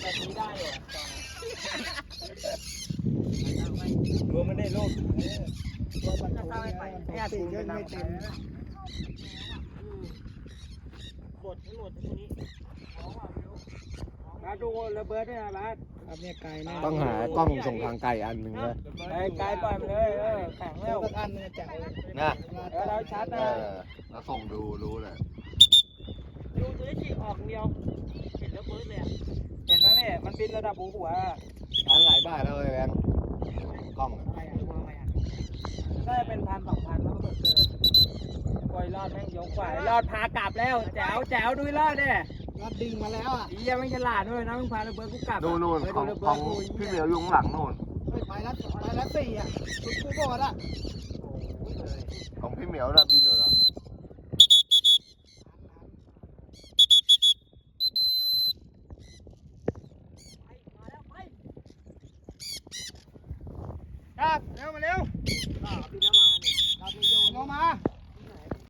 แบบนี้ได้เหรอดูมันได้โลกตัวมันจะเข้าไม่ไปเนี่ยถูกเป็นไม่เต็มบดทั้งหมดตัวนี้มาดูระเบิดด้วยนะบาสครับเนี่ยไกลแน่ต้องหากล้องส่งทางไกลอันหนึ่งเลย ไกลปล่อยมันเลยแข็งแล้วอันนึงจะนะ เราชัดนะ แล้วส่งดูรู้เลย ดูตัวนี้ฉีกออกเดียวเห็นแล้วเบิร์ดเลยเห็นไหมเนี่ยมันบินระดับหัว อันหลายบาทแล้วเลยแบงค์กล้อง น่าจะเป็น1,000-2,000แล้วก็เบิดเกินปล่อยรอดแม่งยกฝ่ายรอดพากลับแล้วแจ๋วแจ๋วดูรอดเนี่ยรอดดึงมาแล้วอ่ะอียังไม่ฉลาดด้วยนะมึงพาระเบิดกูกลับ นู่นของพี่เหมียวอยู่ข้างหลังนู่น ไปแล้ว4อ่ะกูบอกอ่ะ ของพี่เหมียวนะบินอยู่นะ ครับเร็วมาเร็วบินแล้วมา